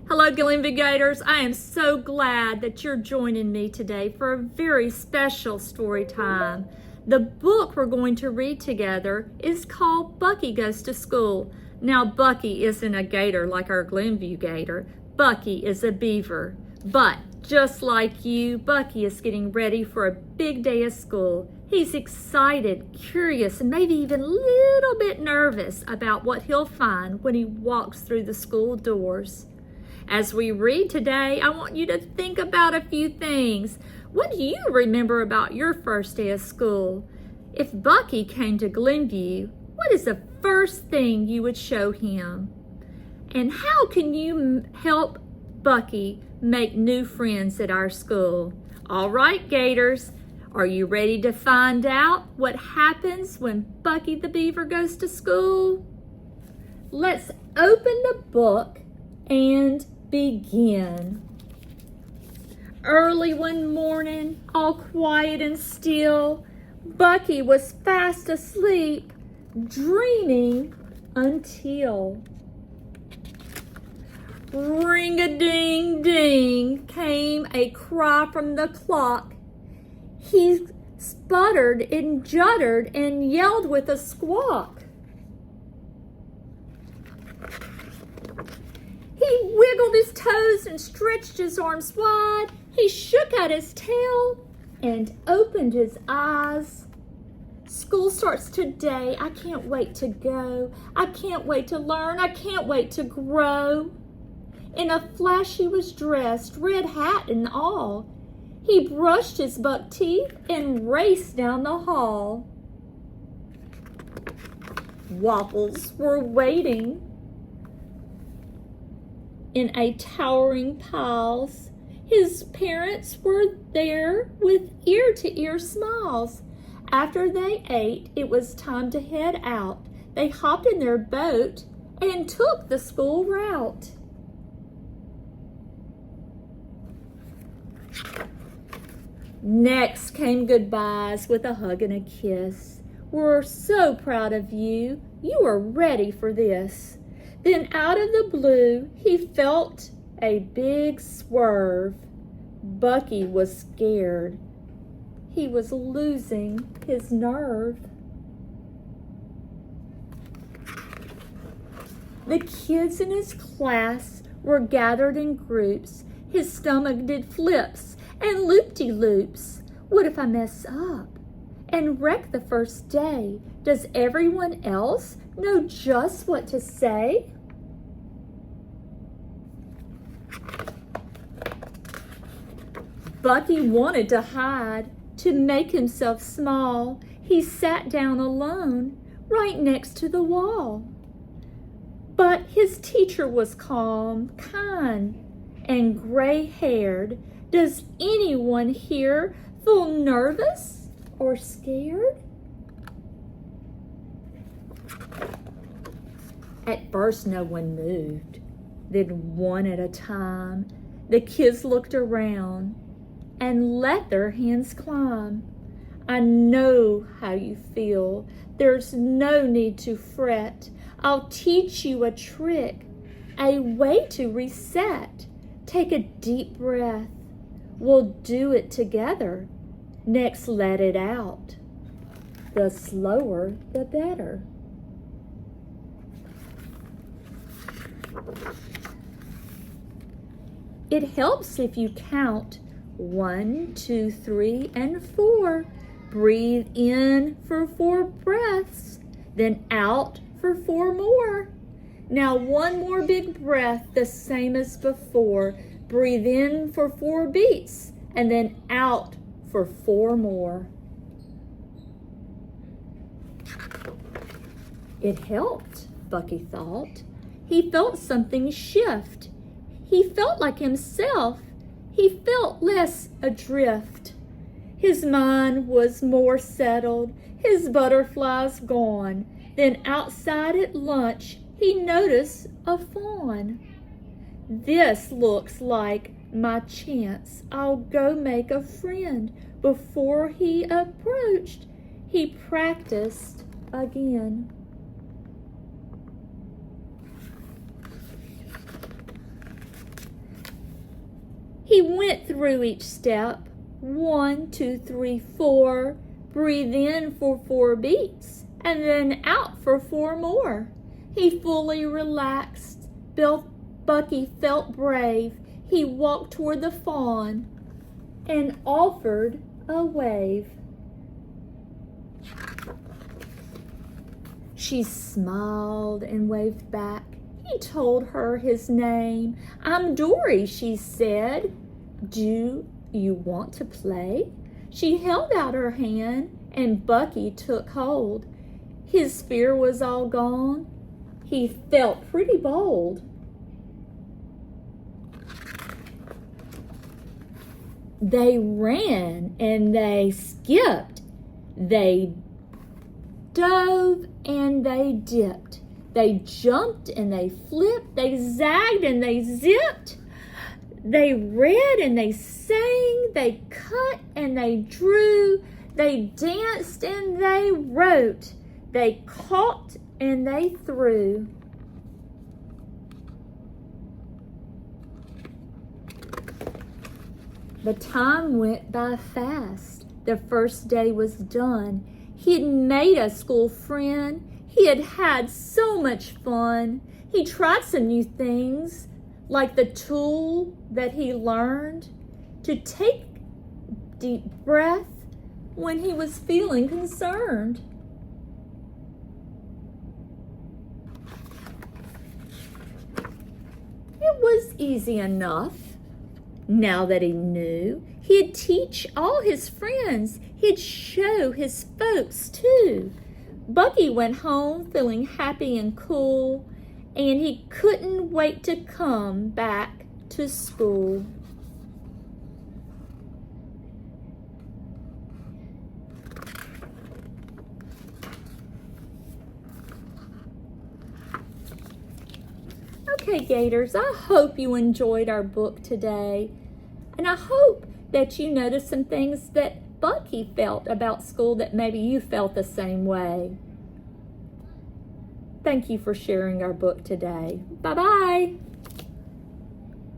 Hello, Glenvigators. I am so glad that you're joining me today for a very special story time. The book we're going to read together is called Buc-ee Goes to School. Now, Buc-ee isn't a gator like our Glenview gator. Buc-ee is a beaver. But just like you, Buc-ee is getting ready for a big day of school. He's excited, curious, and maybe even a little bit nervous about what he'll find when he walks through the school doors. As we read today, I want you to think about a few things. What do you remember about your first day of school? If Buc-ee came to Glenview, what is the first thing you would show him? And how can you help Buc-ee make new friends at our school? All right, Gators, are you ready to find out what happens when Buc-ee the Beaver goes to school? Let's open the book and begin. Early one morning, all quiet and still, Buc-ee was fast asleep, dreaming until ring-a-ding-ding came a cry from the clock. He sputtered and juddered and yelled with a squawk. He wiggled his toes and stretched his arms wide. He shook out his tail and opened his eyes. School starts today. I can't wait to go. I can't wait to learn. I can't wait to grow. In a flash he was dressed, red hat and all. He brushed his buck teeth and raced down the hall. Waffles were waiting in a towering piles. His parents were there with ear-to-ear smiles. After they ate, it was time to head out. They hopped in their boat and took the school route. Next came goodbyes with a hug and a kiss. We're so proud of you. You are ready for this. Then out of the blue, he felt a big swerve. Buc-ee was scared. He was losing his nerve. The kids in his class were gathered in groups. His stomach did flips and loop-de-loops. What if I mess up and wreck the first day? Does everyone else know just what to say? Buc-ee wanted to hide, to make himself small. He sat down alone, right next to the wall. But his teacher was calm, kind, and gray-haired. Does anyone here feel nervous or scared? At first, no one moved. Then one at a time, the kids looked around and let their hands climb. I know how you feel. There's no need to fret. I'll teach you a trick, a way to reset. Take a deep breath. We'll do it together. Next, let it out. The slower, the better. It helps if you count 1, 2, 3, and 4. Breathe in for 4 breaths, then out for 4 more. Now one more big breath, the same as before. Breathe in for 4 beats, and then out for 4 more. It helped, Buc-ee thought. He felt something shift. He felt like himself. He felt less adrift. His mind was more settled, his butterflies gone. Then outside at lunch, he noticed a fawn. This looks like my chance. I'll go make a friend. Before he approached, he practiced again. He went through each step. 1, 2, 3, 4. Breathe in for 4 beats, and then out for 4 more. He fully relaxed. Buc-ee felt brave. He walked toward the fawn and offered a wave. She smiled and waved back. He told her his name. "I'm Dory," she said. "Do you want to play?" She held out her hand, and Buc-ee took hold. His fear was all gone. He felt pretty bold. They ran and they skipped. They dove and they dipped. They jumped and they flipped. They zagged and they zipped. They read and they sang. They cut and they drew. They danced and they wrote. They caught and they threw. The time went by fast. The first day was done. He had made a school friend. He had had so much fun. He tried some new things, like the tool that he learned to take deep breath when he was feeling concerned. It was easy enough. Now that he knew, he'd teach all his friends. He'd show his folks too. Buc-ee went home feeling happy and cool, and he couldn't wait to come back to school. Okay, Gators, I hope you enjoyed our book today. And I hope that you noticed some things that Buc-ee felt about school that maybe you felt the same way. Thank you for sharing our book today. Bye-bye.